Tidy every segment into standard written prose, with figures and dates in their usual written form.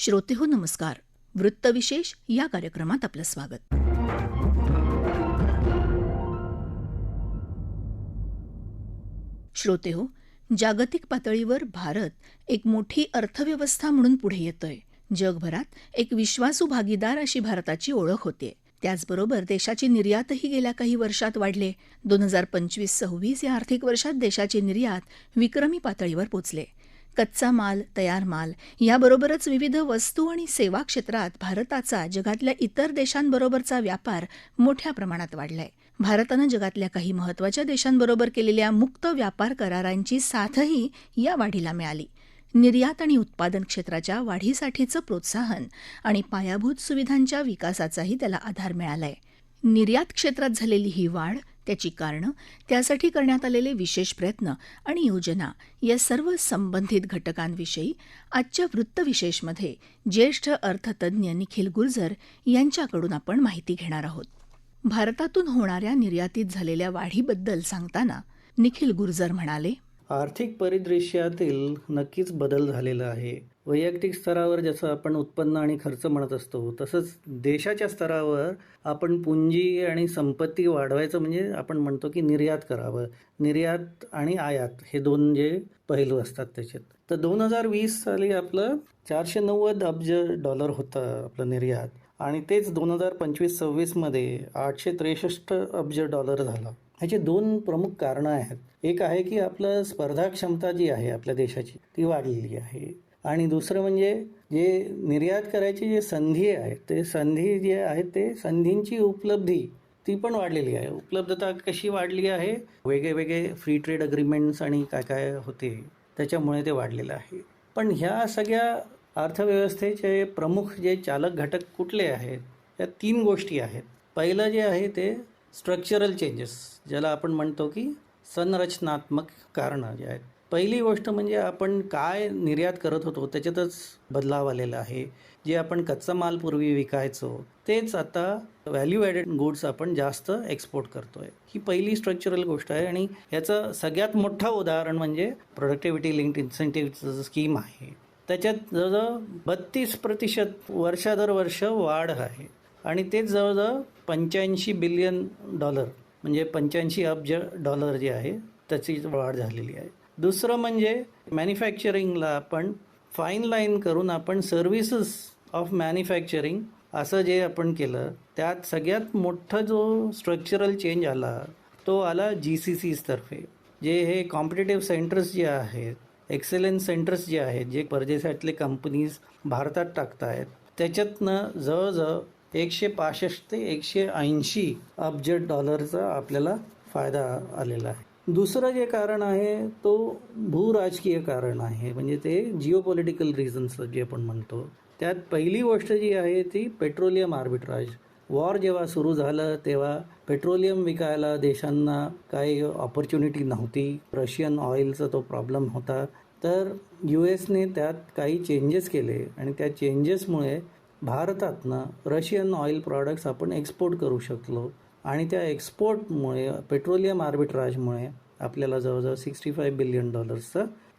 श्रोतेहो नमस्कार. वृत्तविशेष या कार्यक्रमात आपलं स्वागत. श्रोतेहो, जागतिक पातळीवर भारत एक मोठी अर्थव्यवस्था म्हणून पुढे येतोय. जगभरात एक विश्वासू भागीदार अशी भारताची ओळख होते. त्याचबरोबर देशाची निर्यातही गेल्या काही वर्षात वाढले. 2025-26 या आर्थिक वर्षात देशाची निर्यात विक्रमी पातळीवर पोचले. कच्चा माल, तयार माल याबरोबरच विविध वस्तू आणि सेवा क्षेत्रात भारताचा जगातल्या इतर देशांबरोबरचा व्यापार मोठ्या प्रमाणात वाढलाय. भारतानं जगातल्या काही महत्त्वाच्या देशांबरोबर केलेल्या मुक्त व्यापार करारांची साथही या वाढीला मिळाली. निर्यात आणि उत्पादन क्षेत्राच्या वाढीसाठीचं प्रोत्साहन आणि पायाभूत सुविधांच्या विकासाचाही त्याला आधार मिळालाय. निर्यात क्षेत्रात झालेली ही वाढ, त्याची कारणं, त्यासाठी करण्यात आलेले विशेष प्रयत्न आणि योजना या सर्व संबंधित घटकांविषयी आजच्या वृत्तविशेषमध्ये ज्येष्ठ अर्थतज्ज्ञ निखिल गुर्जर यांच्याकडून आपण माहिती घेणार आहोत. भारतातून होणाऱ्या निर्यातीत झालेल्या वाढीबद्दल सांगताना निखिल गुर्जर म्हणाले, आर्थिक परिदृश्यातील नक्कीच बदल झालेला आहे. वैयक्तिक स्तरावर जसं आपण उत्पन्न आणि खर्च म्हणत असतो, तसंच देशाच्या स्तरावर आपण पुंजी आणि संपत्ती वाढवायचं म्हणजे आपण म्हणतो की निर्यात करावं. निर्यात आणि आयात हे दोन जे पैलू असतात त्याच्यात. तर 2020 साली आपलं 490 अब्ज डॉलर होतं आपलं निर्यात, आणि तेच 2025-26 863 अब्ज डॉलर झालं. ह्याची दोन प्रमुख कारणं आहेत. एक आहे की आपलं स्पर्धा क्षमता जी आहे आपल्या देशाची ती वाढलेली आहे, आणि दुसरं म्हणजे जे निर्यात करायची जे संधी आहेत, ते संधी जे आहेत ते संधींची उपलब्धी ती पण वाढलेली आहे. उपलब्धता कशी वाढली आहे, वेगळे फ्री ट्रेड अग्रीमेंट्स आणि काय काय होते त्याच्यामुळे ते वाढलेलं आहे. पण ह्या सगळ्या अर्थव्यवस्थेचे प्रमुख जे चालक घटक कुठले आहेत, या तीन गोष्टी आहेत. पहिलं जे आहे ते स्ट्रक्चरल चेंजेस, ज्याला आपण म्हणतो की संरचनात्मक कारणं जे आहेत. पहिली गोष्ट म्हणजे आपण काय निर्यात करत होतो त्याच्यातच बदलाव आलेला आहे. जे आपण कच्चा माल पूर्वी विकायचो तेच आता व्हॅल्यू ॲडेड गुड्स आपण जास्त एक्सपोर्ट करतोय. ही पहिली स्ट्रक्चरल गोष्ट आहे, आणि याचं सगळ्यात मोठं उदाहरण म्हणजे प्रोडक्टिव्हिटी लिंक्ड इन्सेंटिव्हचं स्कीम आहे. त्याच्यात जवळजवळ 32% वर्षादरवर्ष वाढ आहे, आणि तेच जवळजवळ $85 बिलियन म्हणजे 85 अब्ज डॉलर जे आहे त्याची वाढ झालेली आहे. दुसरं म्हणजे मॅन्युफॅक्चरिंगला आपण फाईन लाईन करून आपण सर्व्हिसेस ऑफ मॅन्युफॅक्चरिंग असं जे आपण केलं, त्यात सगळ्यात मोठा जो स्ट्रक्चरल चेंज आला तो आला GCCs तर्फे. जे हे कॉम्पिटेटिव्ह सेंटर्स जे आहेत, एक्सेलन्स सेंटर्स जे आहेत, जे परदेशातले कंपनीज भारतात टाकतायत, त्याच्यातनं जवळजवळ 165 ते 180 अब्ज डॉलरचा आपल्याला फायदा आलेला आहे. दुसरं जे कारण आहे तो भूराजकीय कारण आहे, म्हणजे ते जिओपॉलिटिकल रिझन्स जे आपण म्हणतो. त्यात पहिली गोष्ट जी आहे ती पेट्रोलियम आर्बिट्राज. वॉर जेव्हा सुरू झालं तेव्हा पेट्रोलियम विकायला देशांना काही ऑपॉर्च्युनिटी नव्हती. रशियन ऑइलचा तो प्रॉब्लेम होता. तर US ने त्यात काही चेंजेस केले, आणि त्या चेंजेसमुळे भारतातनं रशियन ऑइल प्रॉडक्ट्स आपण एक्सपोर्ट करू शकलो, आणि त्या एक्सपोर्टमुळे पेट्रोलियम आर्बिट्राजमुळे आपल्याला जवळजवळ $65 बिलियन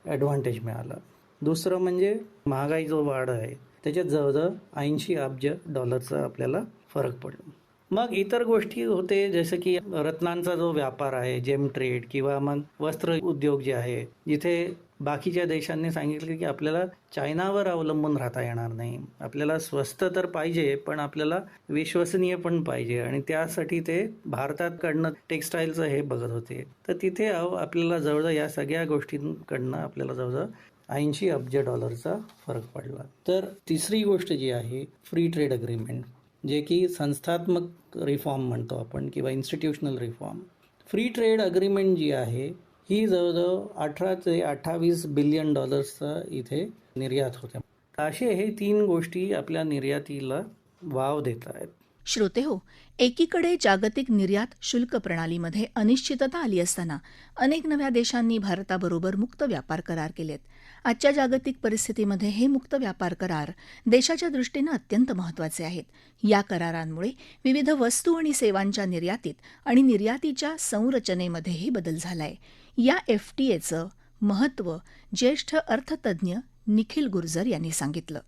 ॲडव्हान्टेज मिळाला. दुसरं म्हणजे महागाई जो वाढ आहे त्याच्यात जवळजवळ 80 अब्ज डॉलरचा आपल्याला फरक पडला. मग इतर गोष्टी होते, जसं की रत्नांचा जो व्यापार आहे, जेम ट्रेड, किंवा मग वस्त्र उद्योग जे आहे, जिथे बाकीच्या देशांनी सांगितलं की आपल्याला चायनावर अवलंबून राहता येणार नाही, आपल्याला स्वस्त तर पाहिजे पण आपल्याला विश्वसनीय पण पाहिजे, आणि त्यासाठी ते भारताकडनं टेक्स्टाईलचं हे बघत होते. तर तिथे आपल्याला जवळजवळ या सगळ्या गोष्टींकडनं आपल्याला जवळजवळ 80 अब्ज डॉलरचा फरक पडला. तर तिसरी गोष्ट जी आहे फ्री ट्रेड अग्रीमेंट, जे की संस्थात्मक रिफॉर्म म्हणतो आपण, किंवा institutional reform. Free trade agreement जी आहे ही जवळजवळ 18 ते 28 बिलियन डॉलर्सचा इथे निर्यात होते. असे हे तीन गोष्टी आपल्या निर्यातीला वाव देत आहेत. श्रोतेहो, एकीकडे जागतिक निर्यात शुल्क प्रणालीमध्ये अनिश्चितता आली असताना अनेक नव्या देशांनी भारताबरोबर मुक्त व्यापार करार केलेत. आजच्या जागतिक परिस्थितीमध्ये हे मुक्त व्यापार करार देशाच्या दृष्टीनं अत्यंत महत्त्वाचे आहेत. या करारांमुळे विविध वस्तू आणि सेवांच्या निर्यातीत आणि निर्यातीच्या संरचनेमध्येही बदल झालाय. या FTAचं महत्त्व ज्येष्ठ अर्थतज्ज्ञ निखिल गुर्जर यांनी सांगितलं.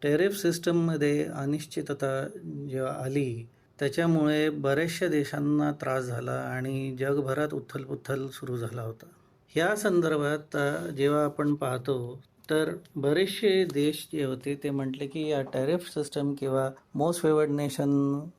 टेरिफ सिस्टममध्ये अनिश्चितता जेव्हा आली त्याच्यामुळे बऱ्याचशा देशांना त्रास झाला आणि जगभरात उथलपुथल सुरू झाला होता. ह्या संदर्भात जेव्हा आपण पाहतो तर बरेचसे देश जे होते ते म्हटले की या टॅरिफ सिस्टम किंवा मोस्ट फेवर्ड नेशन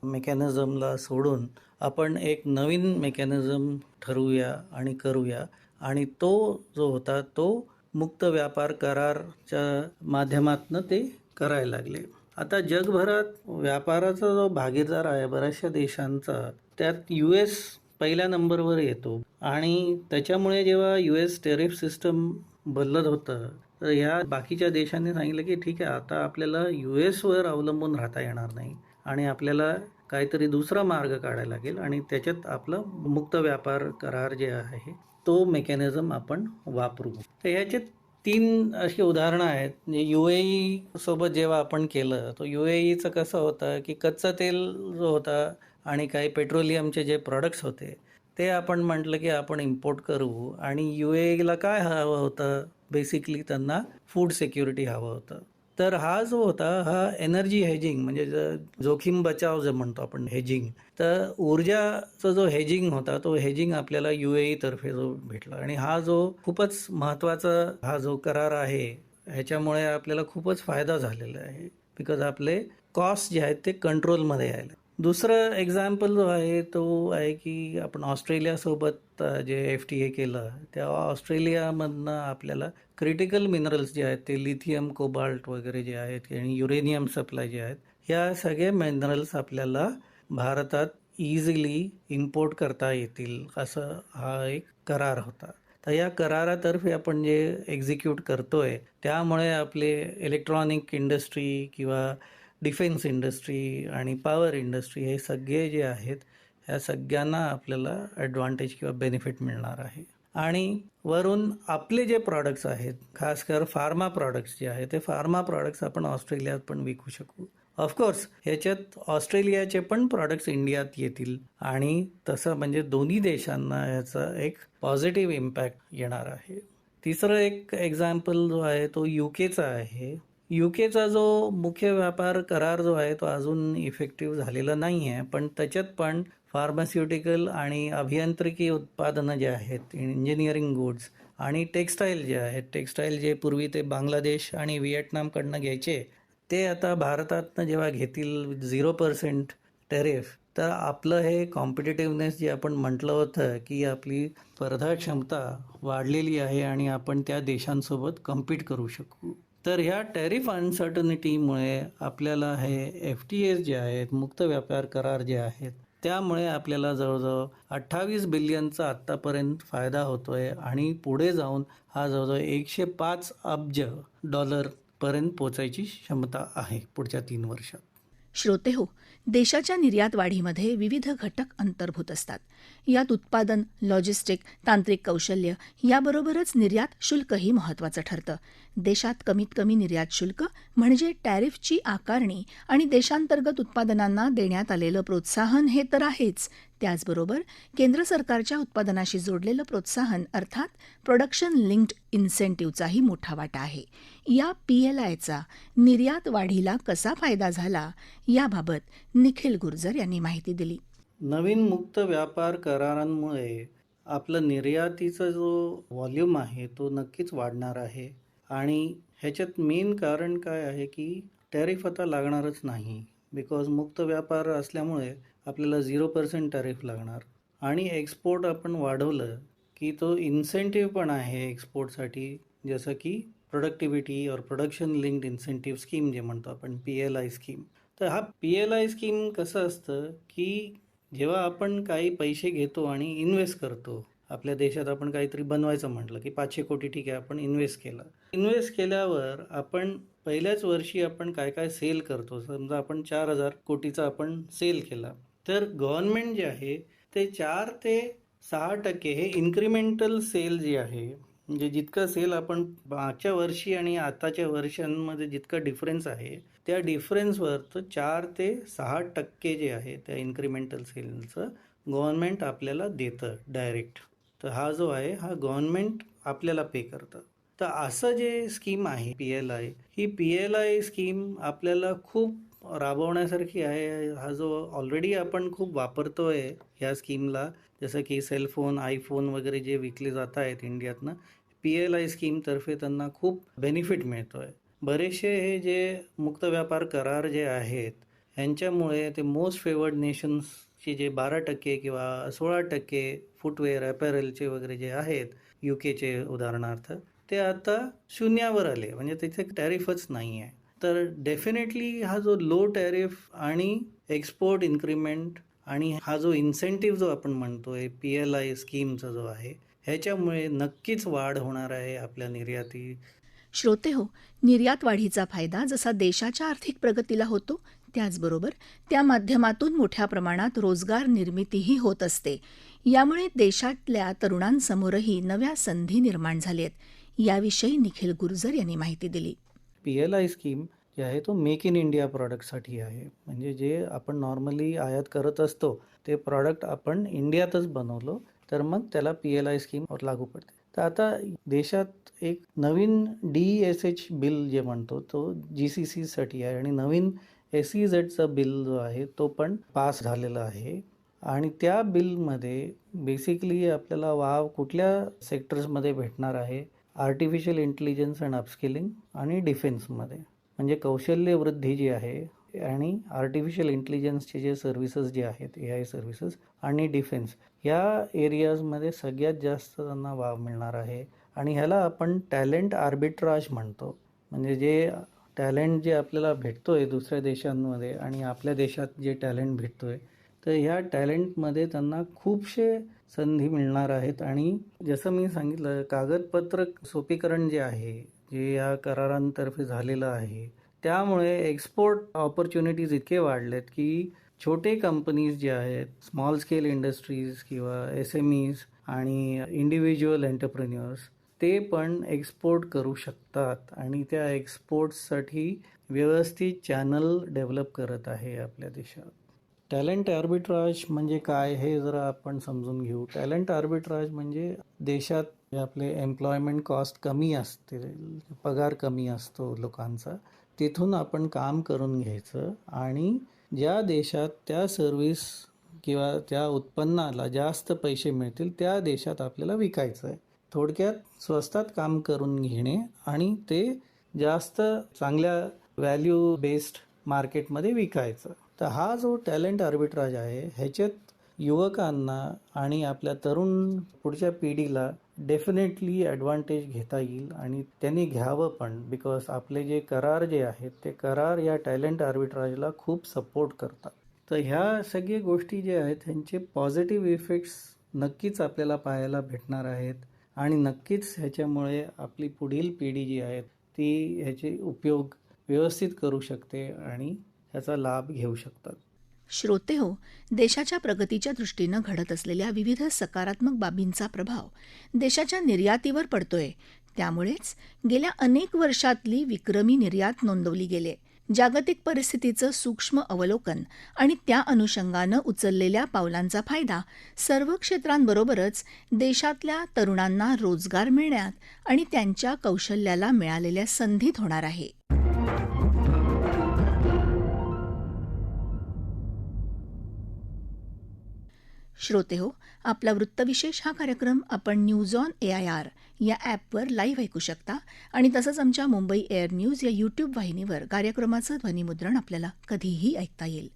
मेकॅनिझमला सोडून आपण एक नवीन मेकॅनिझम ठरवूया आणि करूया, आणि तो जो होता तो मुक्त व्यापार करारच्या माध्यमातून ते करायला लागले. आता जगभरात व्यापाराचा जो भागीदार आहे बऱ्याचशा देशांचा, त्यात US पहिल्या नंबरवर येतो आणि त्याच्यामुळे जेव्हा US टेरिफ सिस्टम बदलत होतं तर ह्या बाकीच्या देशांनी सांगितलं की ठीक आहे, आता आपल्याला US वर अवलंबून राहता येणार नाही आणि आपल्याला काहीतरी दुसरा मार्ग काढायला लागेल आणि त्याच्यात आपलं मुक्त व्यापार करार जे आहे तो मेकॅनिझम आपण वापरू. तर ह्याचे 3 अशी उदाहरणं आहेत. म्हणजे UAE सोबत जेव्हा आपण केलं तो UAEचं कसं होतं की कच्चं तेल जो होता आणि काही पेट्रोलियमचे जे प्रॉडक्ट्स होते ते आपण म्हटलं की आपण इम्पोर्ट करू, आणि UAEला काय हवं होतं, बेसिकली त्यांना फूड सिक्युरिटी हवं होतं. तर हा जो होता हा एनर्जी हेजिंग म्हणजे जोखीम बचाव जे म्हणतो आपण हेजिंग, तर ऊर्जाचा जो हेजिंग होता तो हेजिंग आपल्याला UAE तर्फे जो भेटला, आणि हा जो खूपच महत्त्वाचा हा जो करार आहे ह्याच्यामुळे आपल्याला खूपच फायदा झालेला आहे, बिकॉज आपले कॉस्ट जे आहेत ते कंट्रोलमध्ये यायला. दुसरं एक्झाम्पल जो आहे तो आहे की आपण ऑस्ट्रेलियासोबत जे FTA केलं तेव्हा ऑस्ट्रेलियामधनं आपल्याला क्रिटिकल मिनरल्स जे आहेत ते लिथियम, कोबाल्ट वगैरे जे आहेत आणि युरेनियम सप्लाय जे आहेत, ह्या सगळे मिनरल्स आपल्याला भारतात इझिली इम्पोर्ट करता येतील असं हा एक करार होता. तर या करारातर्फे आपण जे एक्झिक्यूट करतोय त्यामुळे आपले इलेक्ट्रॉनिक इंडस्ट्री किंवा डिफेन्स इंडस्ट्री आणि पॉवर इंडस्ट्री हे सगळे जे आहेत ह्या सगळ्यांना आपल्याला ॲडव्हान्टेज किंवा बेनिफिट मिळणार आहे. आणि वरून आपले जे प्रॉडक्ट्स आहेत, खासकर फार्मा प्रॉडक्ट्स जे आहेत ते फार्मा प्रॉडक्ट्स आपण ऑस्ट्रेलियात पण विकू शकू. ऑफकोर्स ह्याच्यात ऑस्ट्रेलियाचे पण प्रॉडक्ट्स इंडियात येतील आणि तसं म्हणजे दोन्ही देशांना याचा एक पॉझिटिव्ह इम्पॅक्ट येणार आहे. तिसरं एक एक्झाम्पल जो आहे तो UKचा आहे. UKचा जो मुख्य व्यापार करार जो आहे तो अजून इफेक्टिव्ह झालेला नाही आहे, पण त्याच्यात पण फार्मास्युटिकल आणि अभियांत्रिकी उत्पादनं जे आहेत, इंजिनिअरिंग गुड्स आणि टेक्स्टाईल जे आहेत, टेक्स्टाईल जे पूर्वी ते बांगलादेश आणि व्हिएटनामकडनं घ्यायचे ते आता भारतातनं जेव्हा घेतील 0% टेरिफ, तर आपलं हे कॉम्पिटिटिव्हनेस जे आपण म्हटलं होतं की आपली स्पर्धा क्षमता वाढलेली आहे आणि आपण त्या देशांसोबत कम्पीट करू शकू. तर ह्या टॅरिफ अनसर्टनिटीमुळे आपल्याला हे FTAs जे आहेत, मुक्त व्यापार करार जे आहेत, त्यामुळे आपल्याला जवळजवळ 28 बिलियनचा आत्तापर्यंत फायदा होतोय आणि पुढे जाऊन हा जवळजवळ 105 अब्ज डॉलरपर्यंत पोचायची क्षमता आहे पुढच्या 3 वर्षात. श्रोतेहो, देशाच्या निर्यात वाढीमध्ये विविध घटक अंतर्भूत असतात. यात उत्पादन, लॉजिस्टिक, तांत्रिक कौशल्य याबरोबरच निर्यात शुल्कही महत्त्वाचं ठरतं. देशात कमीत कमी निर्यात शुल्क म्हणजे टॅरिफची आकारणी आणि देशांतर्गत उत्पादनांना देण्यात आलेलं प्रोत्साहन हे तर आहेच. त्याचबरोबर केंद्र सरकारच्या उत्पादनाशी जोडलेलं प्रोत्साहन अर्थात प्रोडक्शन लिंक्ड इन्सेंटिव्हचाही मोठा वाटा आहे. या PLIचा निर्यात वाढीला कसा फायदा झाला याबाबत निखिल गुर्जर यांनी माहिती दिली. नवीन मुक्त व्यापार करारांमुळे आपलं निर्यातीचा जो व्हॉल्यूम आहे तो नक्कीच वाढणार आहे, आणि ह्याच्यात मेन कारण काय आहे की टॅरिफ आता लागणारच नाही, बिकॉज मुक्त व्यापार असल्यामुळे आपल्याला 0% टॅरिफ लागणार, आणि एक्सपोर्ट आपण वाढवलं की तो इन्सेंटिव्ह पण आहे एक्सपोर्टसाठी, जसं की प्रोडक्टिव्हिटी और प्रोडक्शन लिंक्ड इन्सेंटिव्ह स्कीम जे म्हणतो आपण PLI स्कीम. तर हा PLI स्कीम कसं असतं की जेव्हा आपण काही पैसे घेतो आणि इन्व्हेस्ट करतो, आपल्या देशात आपण काहीतरी बनवायचं म्हटलं की 500 कोटी ठीक आहे आपण इन्व्हेस्ट केलं. इन्व्हेस्ट केल्यावर आपण पहिल्याच वर्षी आपण काय काय सेल करतो, समजा आपण 4,000 कोटीचा आपण सेल केला, तर गव्हर्नमेंट जे आहे ते 4 ते 6% हे इन्क्रिमेंटल सेल जे आहे, म्हणजे जितकं सेल आपण मागच्या वर्षी आणि आताच्या वर्षांमध्ये जितका डिफरन्स आहे त्या डिफरन्सवर तर 4 ते 6% जे आहे त्या इन्क्रिमेंटल सेलचं गव्हर्नमेंट आपल्याला देतं डायरेक्ट. तर हा जो आहे हा गव्हर्नमेंट आपल्याला पे करतं. तर असं जे स्कीम आहे PLI, ही PLI स्कीम आपल्याला खूप राबवण्यासारखी आहे. हा जो ऑलरेडी आपण खूप वापरतोय ह्या स्कीमला, जसं की सेलफोन, आयफोन वगैरे जे विकले जात आहेत इंडियातनं, PLI स्कीमतर्फे त्यांना खूप बेनिफिट मिळतोय. बरेचसे हे जे मुक्त व्यापार करार जे आहेत, ह्यांच्यामुळे ते मोस्ट फेवर्ड नेशन्सचे जे 12% किंवा 16% फुटवेअर, अपॅरलचे वगैरे जे आहेत, UKचे उदाहरणार्थ, ते आता शून्यावर आले. म्हणजे तिथे टॅरिफच नाही आहे. तर डेफिनेटली हा जो लो टॅरिफ आणि एक्सपोर्ट इन्क्रीमेंट आणि हा जो इन्सेंटिव्ह जो आपण म्हणतोय PLI स्कीमचा जो आहे, ह्याच्यामुळे नक्कीच वाढ होणार आहे आपल्या निर्याती. श्रोते हो, निर्यात वाढीचा फायदा जसा देशाच्या आर्थिक प्रगतीला होतो, त्याचबरोबर त्या माध्यमातून मोठ्या प्रमाणात रोजगार निर्मितीही होत असते. यामुळे देशातल्या तरुणांसमोरही नव्या संधी निर्माण झाल्यात. याविषयी निखिल गुर्जर यांनी माहिती दिली. PLI स्कीम जे आहे तो मेक इन इंडिया प्रॉडक्टसाठी आहे. म्हणजे जे आपण नॉर्मली आयात करत असतो ते प्रॉडक्ट आपण इंडियातच बनवलं तर मग त्याला PLI स्कीम लागू पडते. तर आता देशात एक नवीन DESH बिल जे म्हणतो तो GCCसाठी आहे आणि नवीन SEZचा बिल जो आहे तो पण पास झालेला आहे. आणि त्या बिलमध्ये बेसिकली आपल्याला वाव कुठल्या सेक्टर्समध्ये भेटणार आहे, आर्टिफिशियल इंटेलिजन्स अँड अपस्किलिंग आणि डिफेन्समध्ये. म्हणजे कौशल्य वृद्धी जी आहे आणि आर्टिफिशियल इंटेलिजन्सचे जे सर्व्हिसेस जे आहेत, AI सर्व्हिसेस आणि डिफेन्स, ह्या एरियाजमध्ये सगळ्यात जास्त त्यांना वाव मिळणार आहे. आणि ह्याला आपण टॅलेंट आर्बिट्राज म्हणतो. म्हणजे जे टॅलेंट जे आपल्याला भेटतोय दुसऱ्या देशांमध्ये आणि आपल्या देशात जे टॅलेंट भेटतोय, तर ह्या टॅलेंटमध्ये त्यांना खूपशे संधी मिळणार आहेत. आणि जसं मी सांगितलं, कागदपत्र सोपीकरण जे आहे, जे या करारांतर्फे झालेलं आहे, त्यामुळे एक्सपोर्ट ऑपॉर्च्युनिटीज इतके वाढलेत की छोटे कंपनीज जे आहेत, स्मॉल स्केल इंडस्ट्रीज किंवा SMEs आणि इंडिव्हिज्युअल एंटरप्रेन्युअर्स, ते पण एक्सपोर्ट करू शकतात आणि त्या एक्सपोर्ट्ससाठी व्यवस्थित चॅनल डेव्हलप करत आहे आपल्या देशात. टॅलेंट आर्बिट्राज म्हणजे काय हे जरा आपण समजून घेऊ. टॅलेंट आर्बिट्राज म्हणजे देशात जे आपले एम्प्लॉयमेंट कॉस्ट कमी असते, पगार कमी असतो लोकांचा, तिथून आपण काम करून घ्यायचं आणि ज्या देशात त्या सर्व्हिस किंवा त्या उत्पन्नाला जास्त पैसे मिळतील त्या देशात आपल्याला विकायचं आहे. थोडक्यात स्वस्तात काम करून घेणे आणि ते जास्त चांगल्या व्हॅल्यू बेस्ड मार्केटमध्ये विकायचं. तर हा जो टॅलेंट आर्बिट्राज आहे, ह्याच्यात युवकांना आणि आपल्या तरुण पुढच्या पिढीला डेफिनेटली ॲडव्हान्टेज घेता येईल आणि त्यांनी घ्यावं पण. बिकॉज आपले जे करार जे आहेत ते करार या टॅलेंट आर्बिट्राजला खूप सपोर्ट करतात. तर ह्या सगळ्या गोष्टी ज्या आहेत ह्यांचे पॉझिटिव्ह इफेक्ट्स नक्कीच आपल्याला पाहायला भेटणार आहेत आणि नक्कीच ह्याच्यामुळे आपली पुढील पिढी जी आहे ती ह्याचे उपयोग व्यवस्थित करू शकते आणि ह्याचा लाभ घेऊ शकतात. श्रोते हो, देशाच्या प्रगतीच्या दृष्टीनं घडत असलेल्या विविध सकारात्मक बाबींचा प्रभाव देशाच्या निर्यातीवर पडतोय. त्यामुळेच गेल्या अनेक वर्षातली विक्रमी निर्यात नोंदवली गेली. जागतिक परिस्थितीचं सूक्ष्म अवलोकन आणि त्या अनुषंगानं उचललेल्या पावलांचा फायदा सर्व क्षेत्रांबरोबरच देशातल्या तरुणांना रोजगार मिळण्यात आणि त्यांच्या कौशल्याला मिळालेल्या संधीत होणार आहे. श्रोते हो, आपला वृत्तविशेष हा कार्यक्रम आपण न्यूज ऑन AIR या ॲपवर लाईव्ह ऐकू शकता आणि तसंच आमच्या मुंबई एअर न्यूज या YouTube वाहिनीवर कार्यक्रमाचं ध्वनिमुद्रण आपल्याला कधीही ऐकता येईल.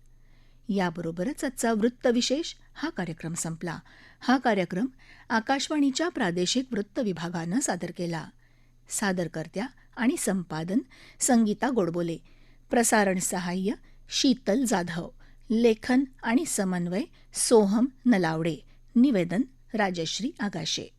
याबरोबरच आजचा वृत्तविशेष हा कार्यक्रम संपला. हा कार्यक्रम आकाशवाणीच्या प्रादेशिक वृत्त विभागानं सादर केला. सादरकर्त्या आणि संपादन संगीता गोडबोले, प्रसारण सहाय्य शीतल जाधव, लेखन आणि समन्वय सोहम नलावडे, निवेदन राजश्री आगाशे.